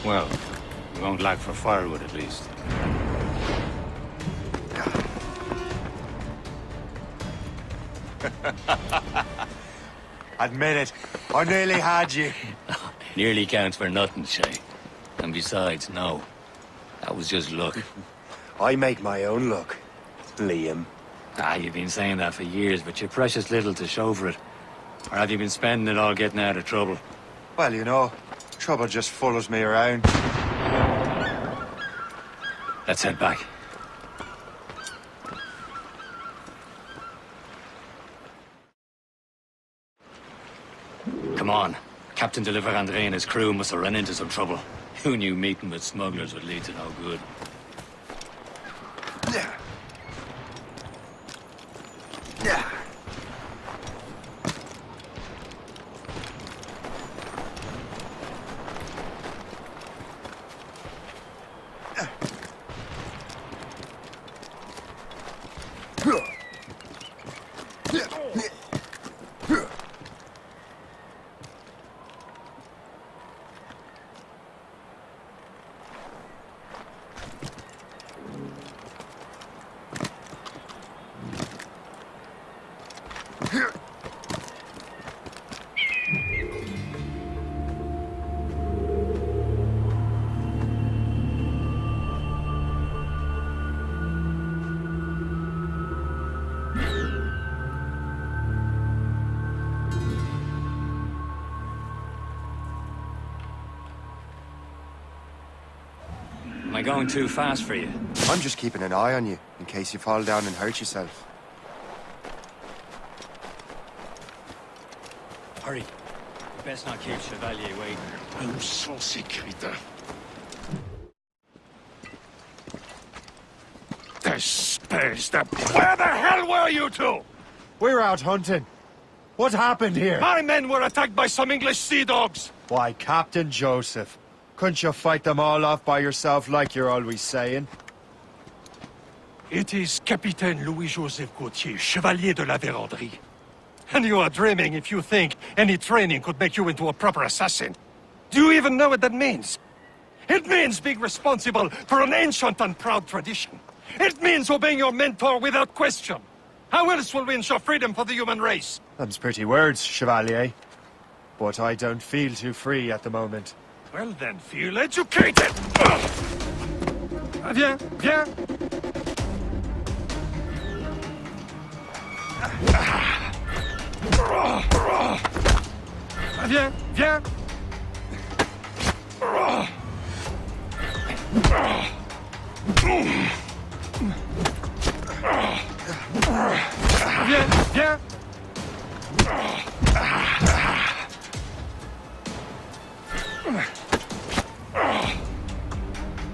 Well, we won't lack for firewood at least. Admit it, I nearly had you. Nearly counts for nothing, Shay. And besides, no. That was just luck. I make my own luck, Liam. You've been saying that for years, but you're precious little to show for it. Or have you been spending it all getting out of trouble? Well, you know, trouble just follows me around. Let's head back. Come on. Captain de Andre and his crew must have run into some trouble. Who knew meeting with smugglers would lead to no good? Yeah. Yeah. Am I going too fast for you? I'm just keeping an eye on you, in case you fall down and hurt yourself. Hurry. You best not keep Chevalier waiting. Où sont ces crétins? Espèce de... Where the hell were you two? We're out hunting. What happened here? My men were attacked by some English sea dogs. Why, Captain Joseph. Couldn't you fight them all off by yourself like you're always saying? It is Capitaine Louis-Joseph Gauthier, Chevalier de la Vérendrye. And you are dreaming if you think any training could make you into a proper assassin. Do you even know what that means? It means being responsible for an ancient and proud tradition. It means obeying your mentor without question. How else will we ensure freedom for the human race? Them's pretty words, Chevalier. But I don't feel too free at the moment. Well then, feel educated! Viens, viens! Viens, viens! Viens, viens!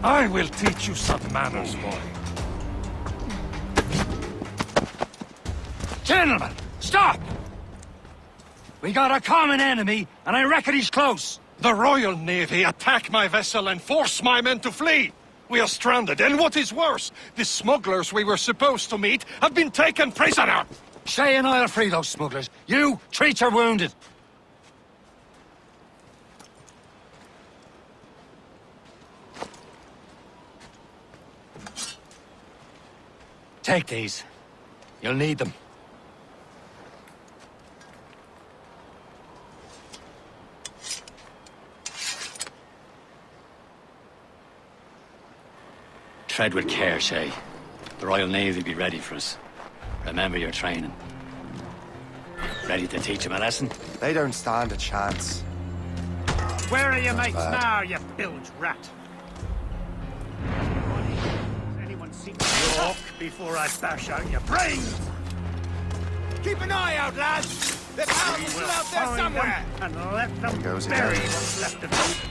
I will teach you some manners, boy. Gentlemen, stop! We got a common enemy, and I reckon he's close. The Royal Navy attack my vessel and force my men to flee. We are stranded, and what is worse, the smugglers we were supposed to meet have been taken prisoner. Shay and I'll free those smugglers. You, treat your wounded. Take these. You'll need them. Tread with care, Shay. The Royal Navy will be ready for us. Remember your training. Ready to teach them a lesson? They don't stand a chance. Where are your mates now, you bilge rat? Has anyone seen you walk before I bash out your brains? Keep an eye out, lads! There's houses still out there Find somewhere! them and let them Goes bury again. what's left of them.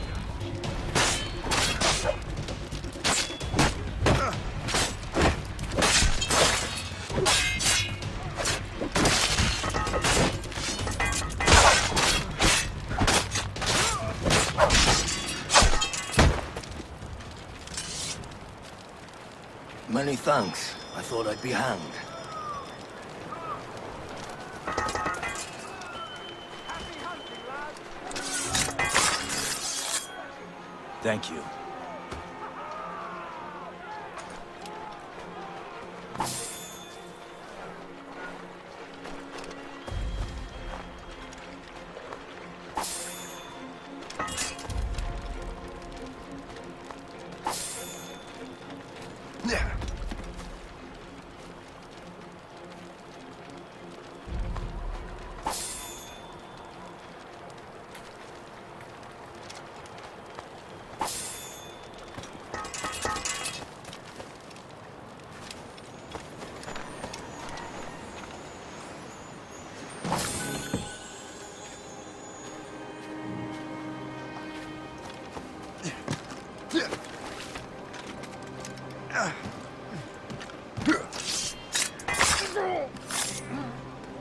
Many thanks. I thought I'd be hanged. Thank you.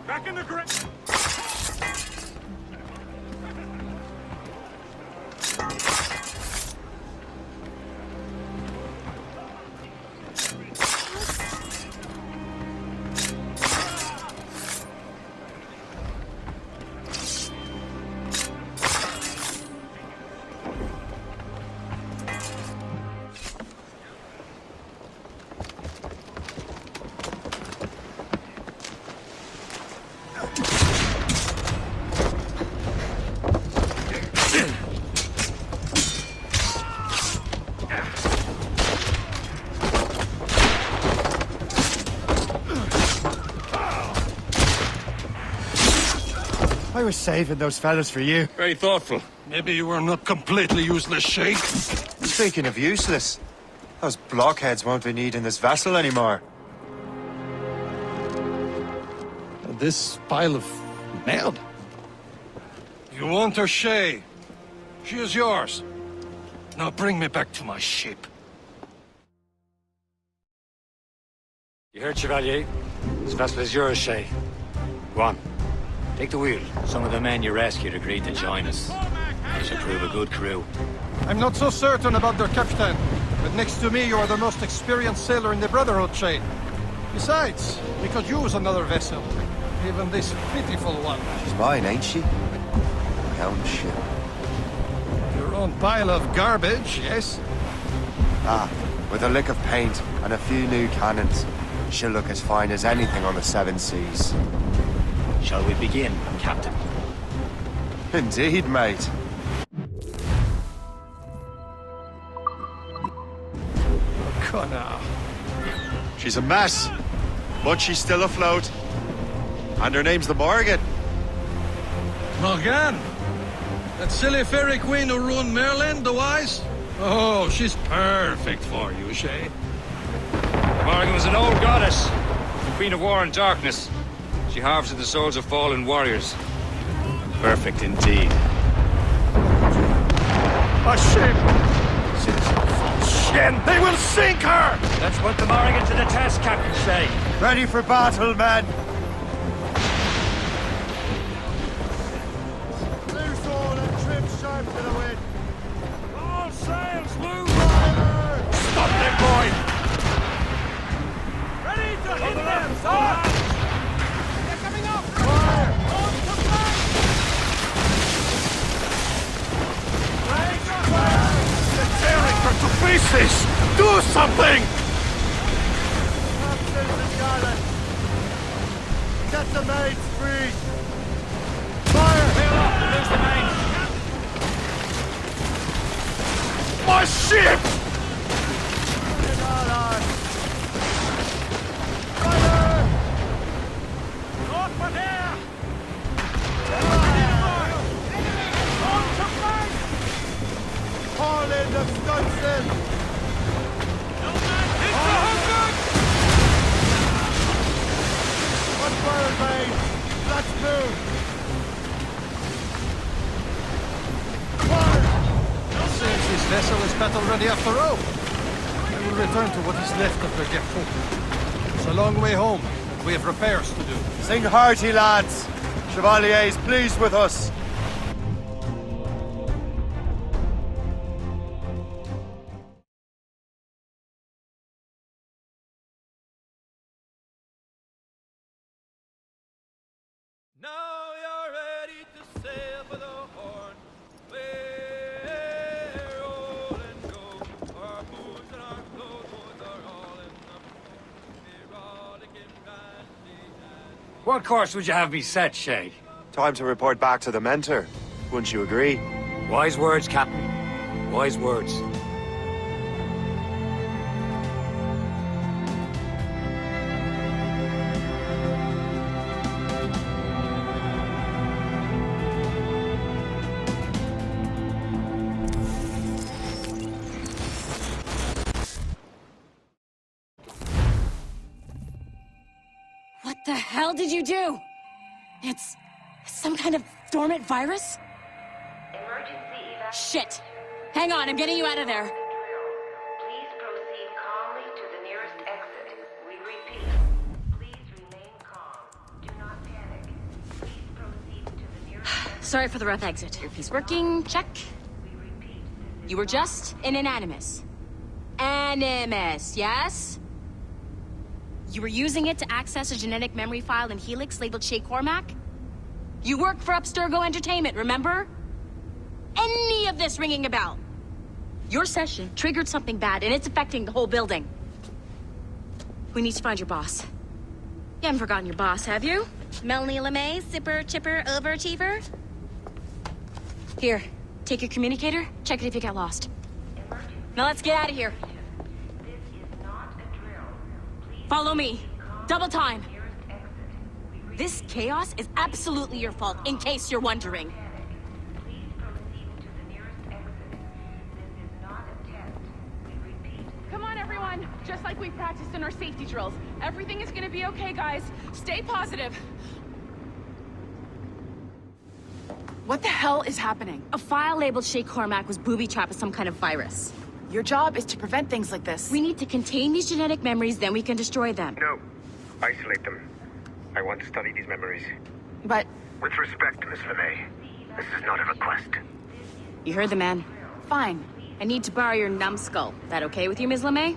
Back in the grip! I was saving those fellas for you. Very thoughtful. Maybe you were not completely useless, Shay. Speaking of useless, those blockheads won't be needing this vessel anymore. This pile of merde? You want her, Shay? She is yours. Now bring me back to my ship. You heard, Chevalier? This vessel is yours, Shay. Go on. Take the wheel. Some of the men you rescued agreed to join us. They should prove a good crew. I'm not so certain about their captain, but next to me you are the most experienced sailor in the Brotherhood chain. Besides, we could use another vessel. Even this pitiful one. She's mine, ain't she? My own ship. Your own pile of garbage, yes? Ah, with a lick of paint and a few new cannons, she'll look as fine as anything on the seven seas. Shall we begin, Captain? Indeed, mate. Come now. She's a mess, but she's still afloat. And her name's the Morgan. Morgan? That silly fairy queen who ruined Merlin, the wise? Oh, she's perfect for you, Shay. Morgan was an old goddess, the queen of war and darkness. She harvested the souls of fallen warriors. Perfect indeed. A ship! Shit! They will sink her! Let's put the Morrigan to the test, Captain Shay. Ready for battle, men! Loose all and trim sharp to the wind. All sails loose! Fire! Stop them, boy! Ready to hit them, son! They're coming up! Fire! On to flank! They're tearing her to pieces! Do something! Captains and gallants! Get the maids free! Fire! Sail up and lose the main. My ship! Put it all on! Fire! Not for there! On to flank! Haul in the stunsail! It's a hundred! One fire, maids! Let's move! Fire! Since this vessel is battle ready after all, I will return to what is left of the Gerfaut. It's a long way home, and we have repairs to do. Sing hearty, lads! Chevalier's pleased with us! Now you're ready to sail for the Horn. Where, oh, What course would you have me set, Shay? Time to report back to the mentor. Wouldn't you agree? Wise words, Captain. Wise words. What the hell did you do? It's some kind of dormant virus? Emergency evacuation. Shit! Hang on, I'm getting you out of there. Please proceed calmly to the nearest exit. We repeat, please remain calm. Do not panic. Please proceed to the nearest exit. Sorry for the rough exit. Earpiece working, check. We repeat, You were just an animus. Animus, yes? You were using it to access a genetic memory file in Helix labeled Shay Cormac? You work for Abstergo Entertainment, remember? Any of this ringing a bell? Your session triggered something bad, and it's affecting the whole building. We need to find your boss. You haven't forgotten your boss, have you? Melanie LeMay, Zipper, Chipper, Overachiever? Here, take your communicator, check it if you get lost. Now let's get out of here. this is not a drill. Please Follow me. Double time. nearest exit. This chaos is absolutely your fault, in case you're wondering. Please proceed to the nearest exit. This is not a test. We repeat, Come on, everyone. Just like we practiced in our safety drills. Everything is gonna be okay, guys. Stay positive. What the hell is happening? A file labeled Shay Cormac was booby-trapped with some kind of virus. Your job is to prevent things like this. We need to contain these genetic memories, then we can destroy them. No. Isolate them. I want to study these memories. But With respect, Miss LeMay, this is not a request. You heard the man. fine. I need to borrow your numbskull. That okay with you, Ms. LeMay?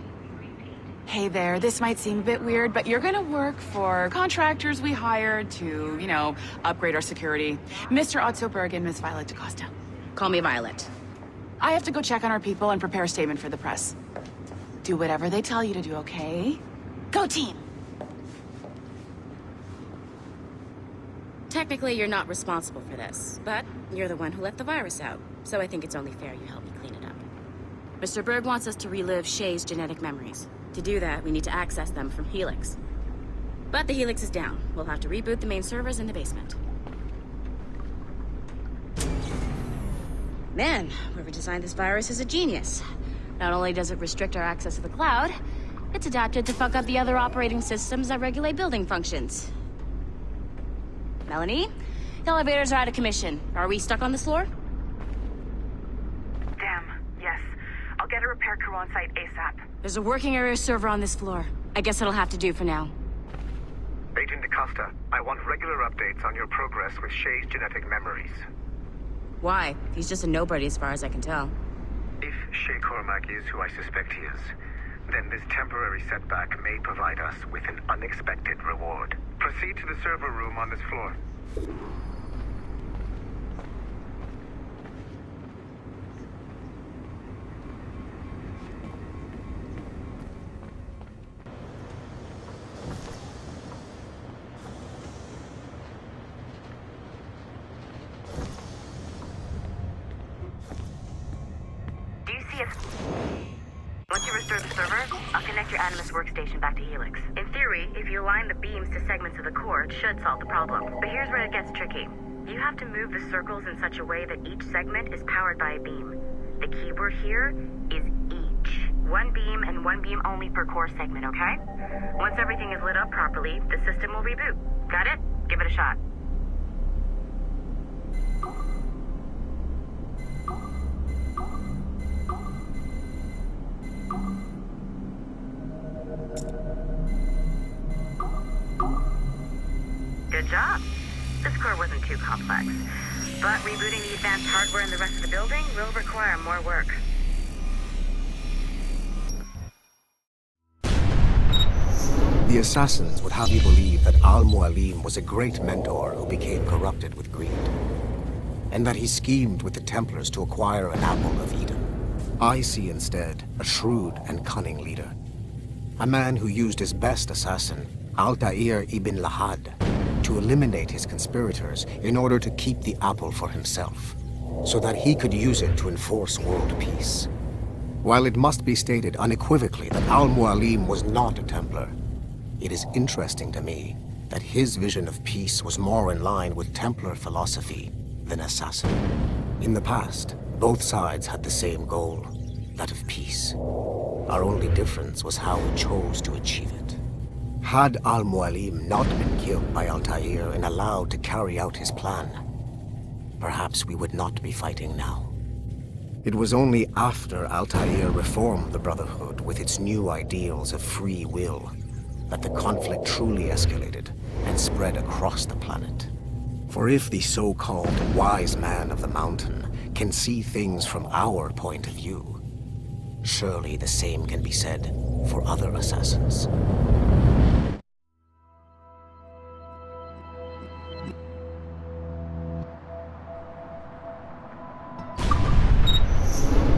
Hey there, this might seem a bit weird, but you're gonna work for contractors we hired to, upgrade our security. Mr. Otto Berg and Miss Violet DaCosta. Call me Violet. I have to go check on our people and prepare a statement for the press. Do whatever they tell you to do, okay? Go team! Technically, you're not responsible for this, but you're the one who let the virus out, so I think it's only fair you help me clean it up. Mr. Berg wants us to relive Shay's genetic memories. To do that, we need to access them from Helix. But the Helix is down. We'll have to reboot the main servers in the basement. Man, whoever designed this virus is a genius. Not only does it restrict our access to the cloud, it's adapted to fuck up the other operating systems that regulate building functions. Melanie? The elevators are out of commission. Are we stuck on this floor? Damn, yes. I'll get a repair crew on site ASAP. There's a working area server on this floor. I guess it'll have to do for now. Agent DaCosta, I want regular updates on your progress with Shay's genetic memories. Why? He's just a nobody as far as I can tell. If Shay Cormac is who I suspect he is, then this temporary setback may provide us with an unexpected reward. Proceed to the server room on this floor. Do you see us? Once you restore the server, I'll connect your Animus workstation back to Helix. In theory, if you align the beams to segments of the core, it should solve the problem. But here's where it gets tricky. You have to move the circles in such a way that each segment is powered by a beam. The keyword here is each. One beam and one beam only per core segment, okay? Once everything is lit up properly, the system will reboot. Got it? Give it a shot. Good job. This core wasn't too complex. But rebooting the advanced hardware in the rest of the building will require more work. The assassins would have you believe that Al-Mualim was a great mentor who became corrupted with greed, and that he schemed with the Templars to acquire an apple of Eden. I see instead a shrewd and cunning leader, a man who used his best assassin, Altair ibn Lahad, to eliminate his conspirators in order to keep the apple for himself, so that he could use it to enforce world peace. While it must be stated unequivocally that Al-Mualim was not a Templar, it is interesting to me that his vision of peace was more in line with Templar philosophy than assassin. In the past, both sides had the same goal, that of peace. Our only difference was how we chose to achieve it. Had Al-Mualim not been killed by Altair and allowed to carry out his plan, perhaps we would not be fighting now. It was only after Altair reformed the Brotherhood with its new ideals of free will that the conflict truly escalated and spread across the planet. For if the so-called wise man of the mountain can see things from our point of view, surely the same can be said for other assassins.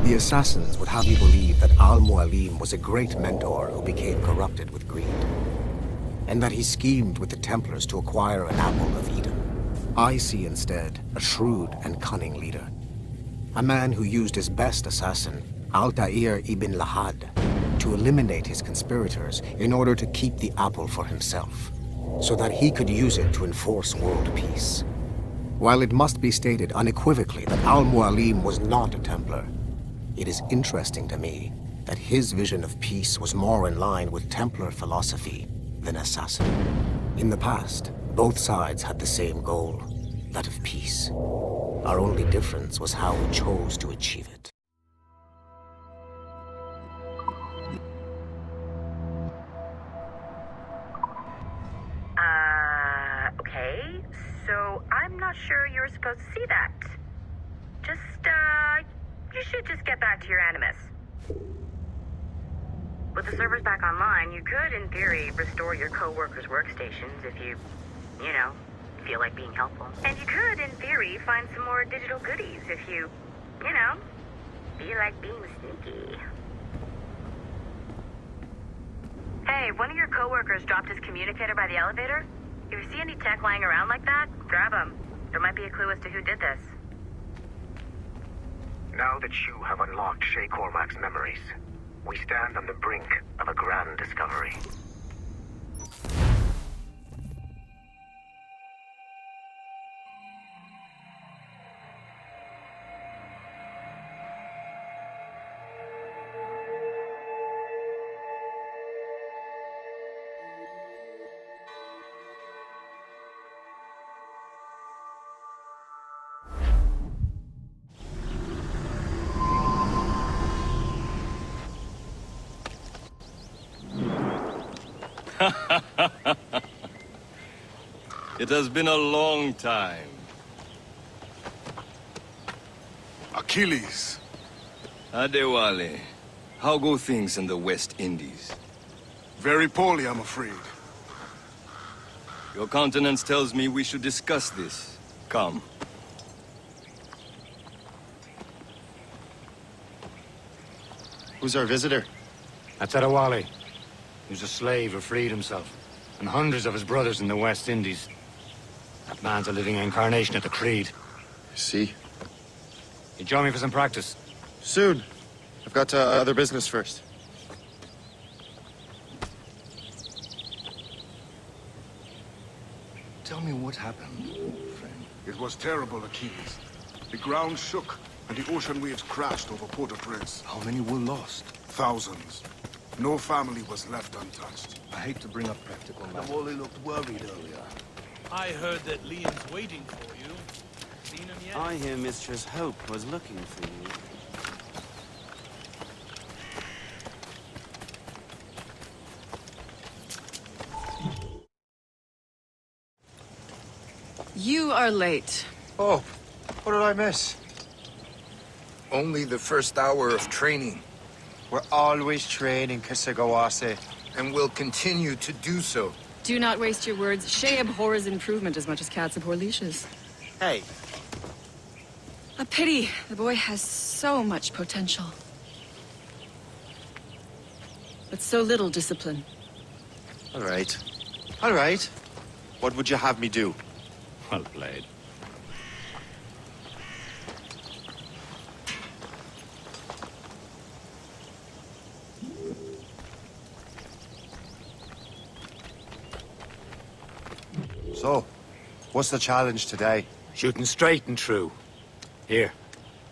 The assassins would have you believe that Al-Mualim was a great mentor who became corrupted with greed, and that he schemed with the Templars to acquire an apple of Eden. I see instead a shrewd and cunning leader, a man who used his best assassin, Altair ibn Lahad, to eliminate his conspirators in order to keep the apple for himself, so that he could use it to enforce world peace. While it must be stated unequivocally that Al-Mualim was not a Templar, it is interesting to me that his vision of peace was more in line with Templar philosophy than assassin. In the past, both sides had the same goal, that of peace. Our only difference was how we chose to achieve it. Okay, so I'm not sure you're supposed to see that. You should just get back to your Animus. With the servers back online, you could, in theory, restore your co-workers' workstations if you feel like being helpful. And you could, in theory, find some more digital goodies if you feel like being sneaky. Hey, one of your co-workers dropped his communicator by the elevator. If you see any tech lying around like that, grab them. There might be a clue as to who did this. Now that you have unlocked Shay Cormac's memories, we stand on the brink of a grand discovery. It has been a long time. Achilles. Adewale, how go things in the West Indies? Very poorly, I'm afraid. Your countenance tells me we should discuss this. Come. Who's our visitor? That's Adewale. He was a slave who freed himself, and hundreds of his brothers in the West Indies. That man's a living incarnation of the Creed. See? You join me for some practice? Soon. I've got other business first. Tell me what happened, friend. It was terrible, Achilles. The ground shook, and the ocean waves crashed over Port-au-Prince. How many were lost? Thousands. No family was left untouched. I hate to bring up practical matters. Wally looked worried earlier. I heard that Liam's waiting for you. Seen him yet? I hear Mistress Hope was looking for you. You are late. Oh, what did I miss? Only the first hour of training. We're always training, Kisagawase. And will continue to do so. Do not waste your words. Shay abhors improvement as much as cats abhor leashes. Hey. A pity. The boy has so much potential. But so little discipline. All right. All right. What would you have me do? Well played. So, what's the challenge today? Shooting straight and true. Here,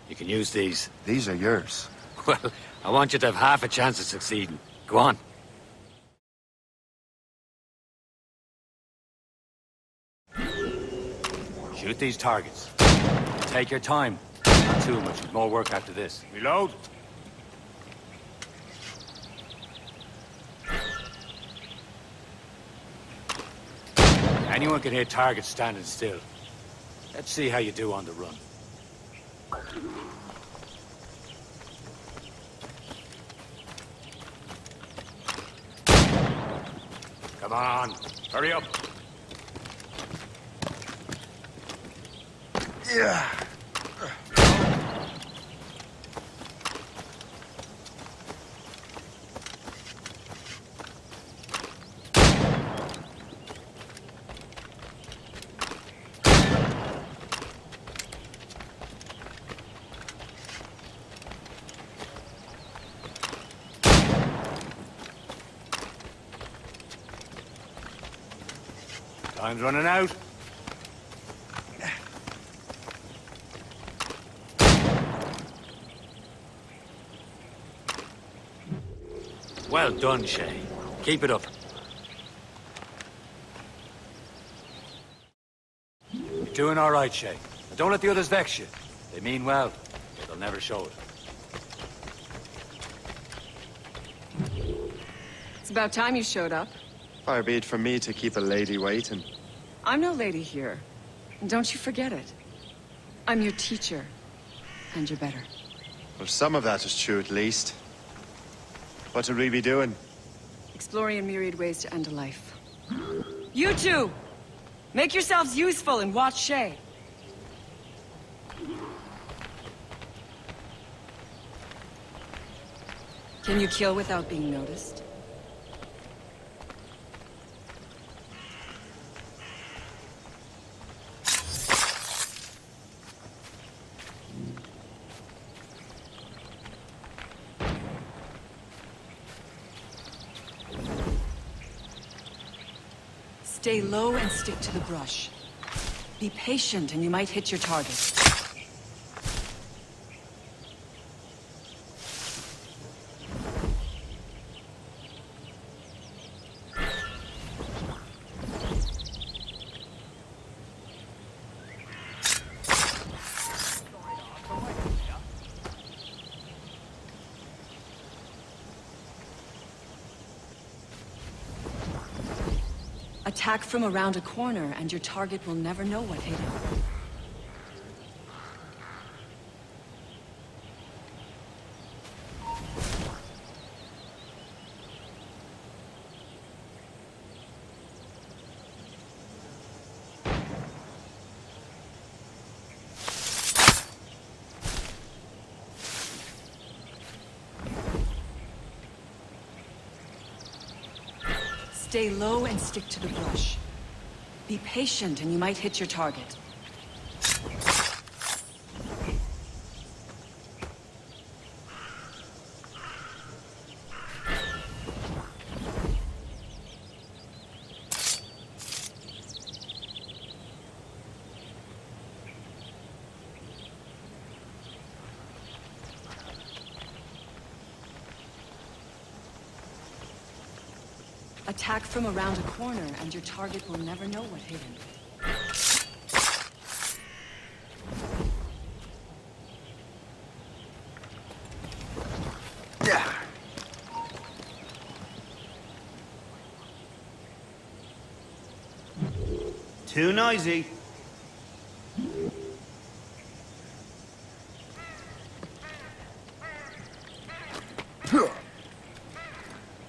you can use these. These are yours. Well, I want you to have half a chance of succeeding. Go on. Shoot these targets. Take your time. Not too much. There's more work after this. Reload. Anyone can hit targets standing still. Let's see how you do on the run. Come on, hurry up. Yeah. Time's running out. Well done, Shay. Keep it up. You're doing all right, Shay. But don't let the others vex you. They mean well, but they'll never show it. It's about time you showed up. Far be it from me to keep a lady waiting. I'm no lady here. And don't you forget it. I'm your teacher. And you're better. Well, some of that is true, at least. What would we be doing? Exploring a myriad ways to end a life. You two! Make yourselves useful and watch Shay. Can you kill without being noticed? Stay low and stick to the brush. Be patient and you might hit your target. Attack from around a corner, and your target will never know what hit him. Stay low and stick to the brush. Be patient and you might hit your target. Attack from around a corner, and your target will never know what hit him. Yeah. Too noisy.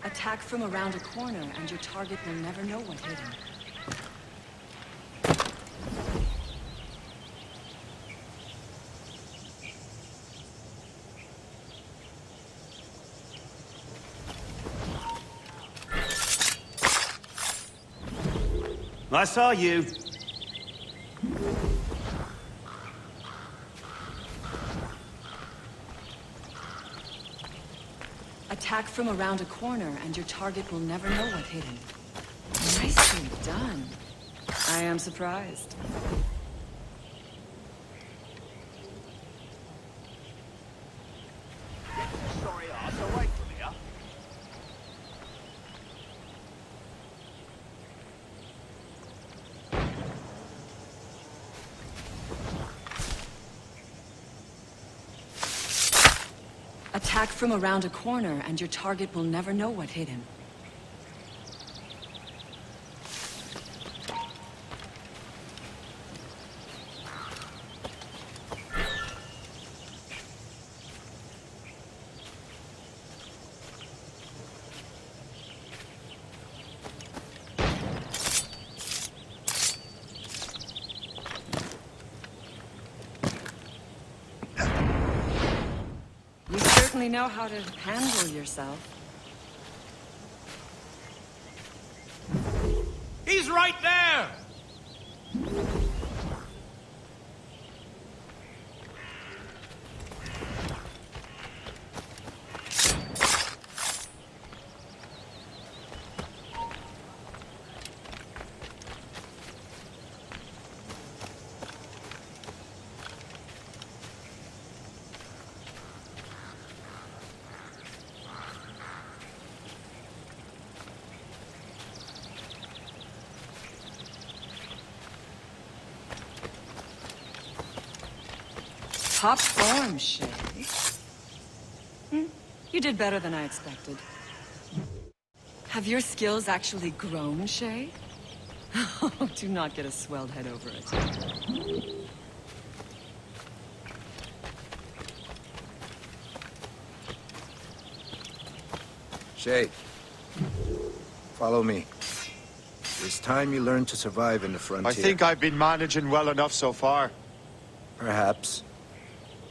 Attack from around a corner, and your target will never know what hit him. I saw you. Attack from around a corner, and your target will never know what hit him. Nicely done. I am surprised. Sorry, arse, away from here. Attack from around a corner, and your target will never know what hit him. You certainly know how to handle yourself. He's right there! Top form, Shay. You did better than I expected. Have your skills actually grown, Shay? Oh, do not get a swelled head over it. Shay, follow me. It's time you learn to survive in the frontier. I think I've been managing well enough so far. Perhaps.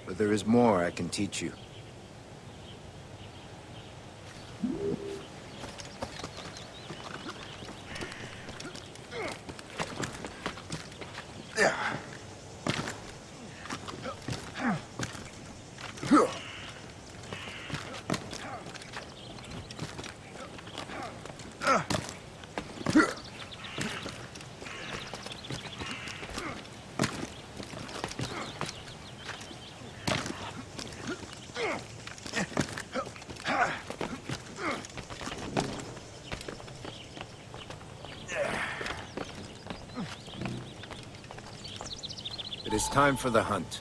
But there is more I can teach you. It is time for the hunt.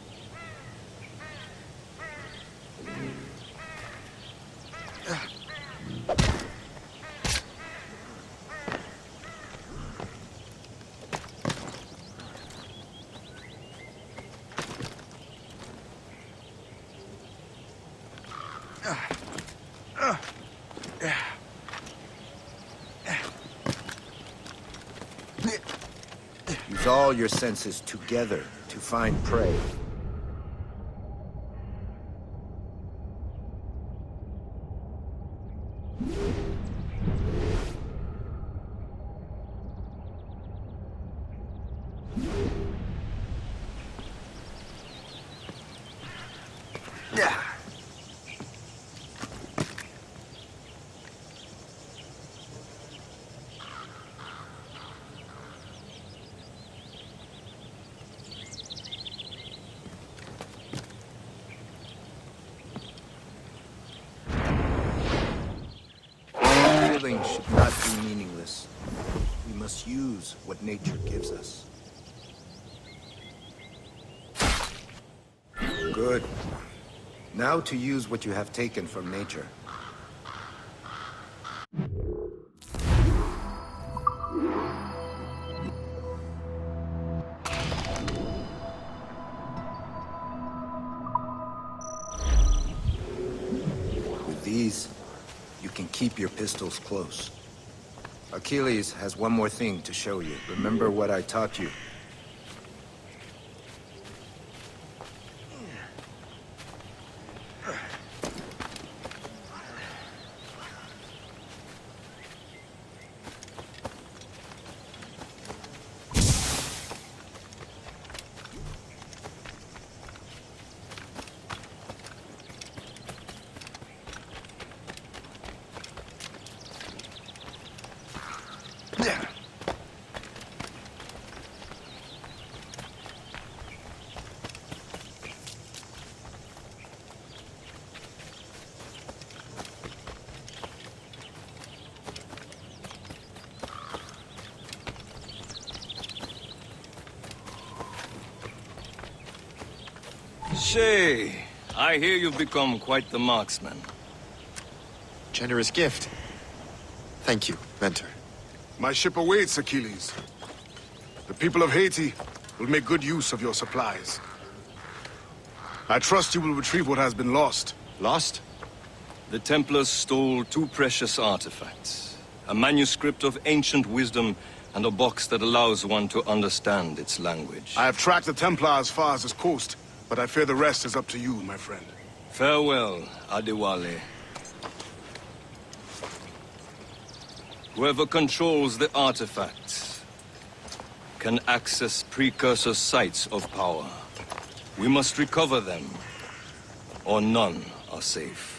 Use all your senses together to find prey. Killing should not be meaningless. We must use what nature gives us. Good. Now to use what you have taken from nature. With these, you can keep your pistols close. Achilles has one more thing to show you. Remember what I taught you. Shay, I hear you've become quite the marksman. Generous gift. Thank you, mentor. My ship awaits, Achilles. The people of Haiti will make good use of your supplies. I trust you will retrieve what has been lost. Lost? The Templars stole 2 precious artifacts. A manuscript of ancient wisdom and a box that allows one to understand its language. I have tracked the Templar as far as this coast, but I fear the rest is up to you, my friend. Farewell, Adewale. Whoever controls the artifacts can access precursor sites of power. We must recover them, or none are safe.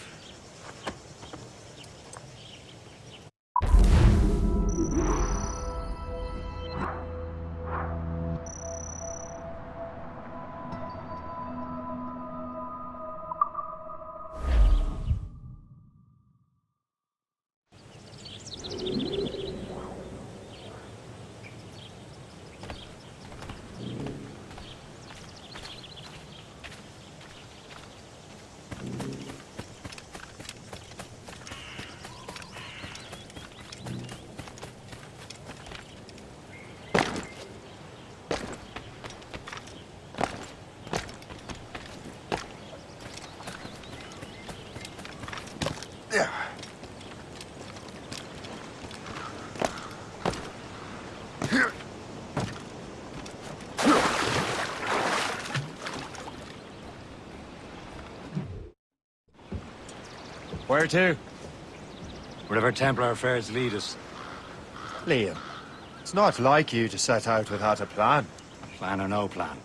Where to? Wherever Templar affairs lead us. Liam, it's not like you to set out without a plan. Plan or no plan.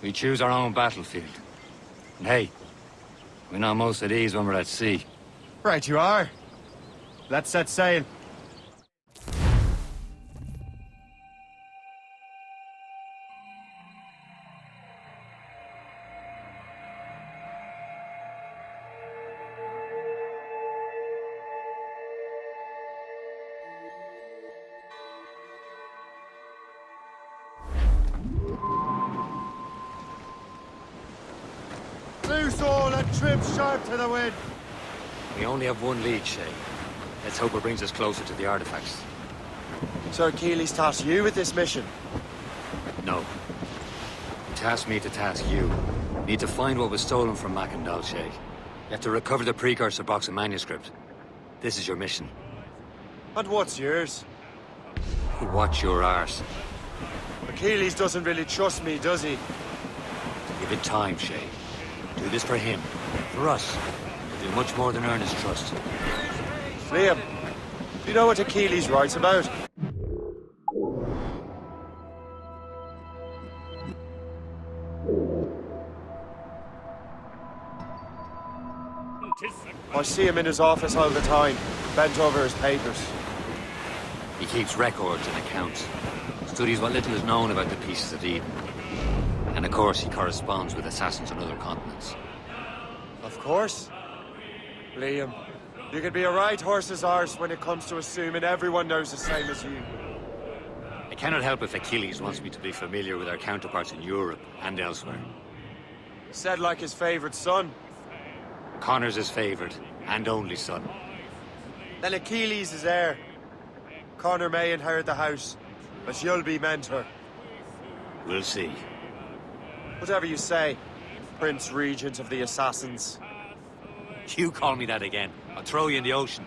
We choose our own battlefield. And hey, we know most of these when we're at sea. Right you are. Let's set sail. Loose all and trim sharp to the wind. We only have one lead, Shay. Let's hope it brings us closer to the artifacts. So Achilles tasked you with this mission? No. He tasked me to task you. We need to find what was stolen from Mackandal, Shay. You have to recover the precursor box and manuscript. This is your mission. And what's yours? Watch your arse. Achilles doesn't really trust me, does he? Give it time, Shay. Do this for him. For us. Do much more than earn his trust. Liam, do you know what Achilles writes about? I see him in his office all the time, bent over his papers. He keeps records and accounts. Studies what little is known about the pieces of Eden. And of course, he corresponds with assassins on other continents. Of course. Liam, you can be a right horse's arse when it comes to assuming everyone knows the same as you. I cannot help if Achilles wants me to be familiar with our counterparts in Europe and elsewhere. Said like his favorite son. Connor's his favorite and only son. Then Achilles is heir. Connor may inherit the house, but you'll be mentor. We'll see. Whatever you say, Prince Regent of the Assassins. You call me that again, I'll throw you in the ocean.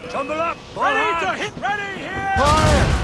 Tumble up! Ready to hit! Ready here! Fire!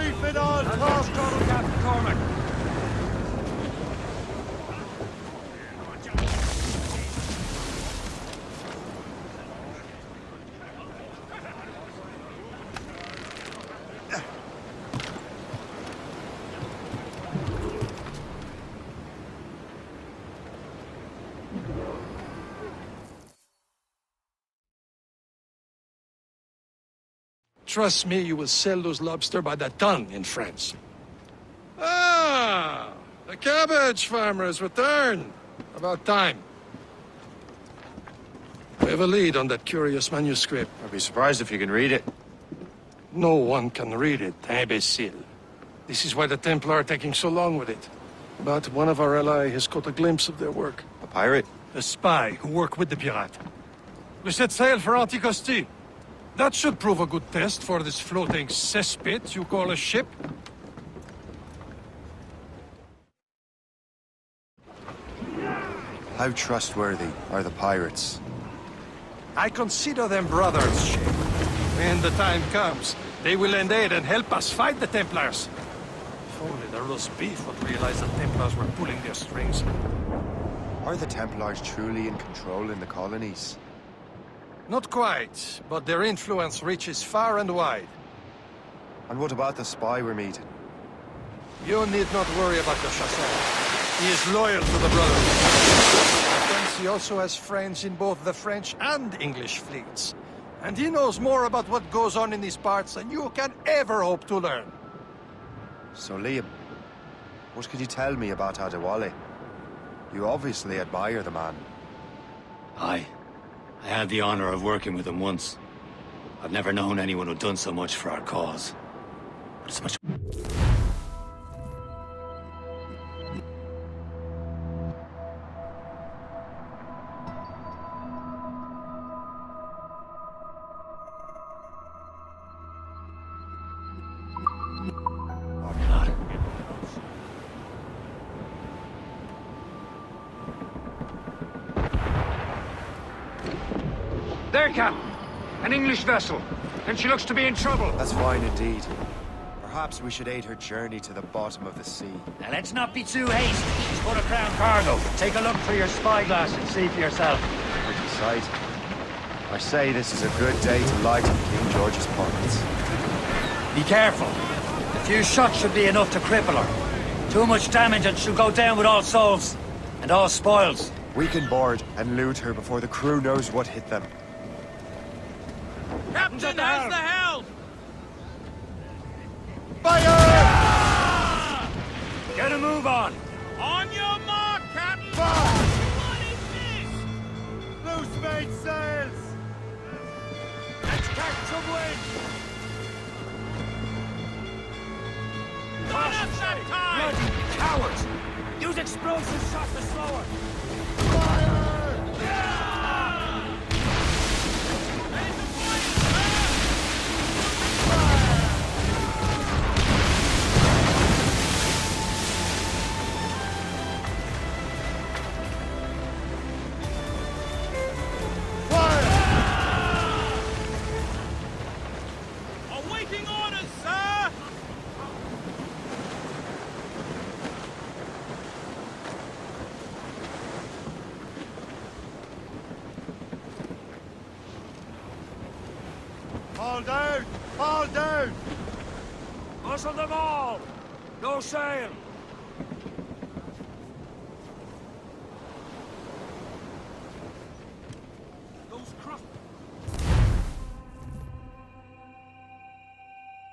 Reef it all, toss, Captain Cormac. Trust me, you will sell those lobster by the ton in France. Ah, the cabbage farmers return. About time. We have a lead on that curious manuscript. I'd be surprised if you can read it. No one can read it, imbecile. This is why the Templar are taking so long with it. But one of our allies has caught a glimpse of their work. A pirate? A spy who worked with the pirate. We set sail for Anticosti. That should prove a good test for this floating cesspit you call a ship. How trustworthy are the pirates? I consider them brothers, Shay. When the time comes, they will lend aid and help us fight the Templars. If only the roast beef would realize the Templars were pulling their strings. Are the Templars truly in control in the colonies? Not quite, but their influence reaches far and wide. And what about the spy we're meeting? You need not worry about the chasseur. He is loyal to the brothers. He also has friends in both the French and English fleets. And he knows more about what goes on in these parts than you can ever hope to learn. So, Liam, what can you tell me about Adewale? You obviously admire the man. Aye. I had the honor of working with him once. I've never known anyone who'd done so much for our cause. But it's much... There, Captain. An English vessel. And she looks to be in trouble. That's fine indeed. Perhaps we should aid her journey to the bottom of the sea. Now let's not be too hasty. She's put a crown cargo. Take a look through your spyglass and see for yourself. Pretty sight. I say this is a good day to light up King George's pockets. Be careful. A few shots should be enough to cripple her. Too much damage and she'll go down with all souls. And all spoils. We can board and loot her before the crew knows what hit them. Captain, how's the helm? Fire! Get a move on. On your mark, Captain! Fire! What is this? Loose made sails! Let's catch some wind! Not at that time! Bloody cowards! Use explosive shot to slow her. Fire! Awaiting orders, sir! Haul down! Haul down! Muscle them all! No sail!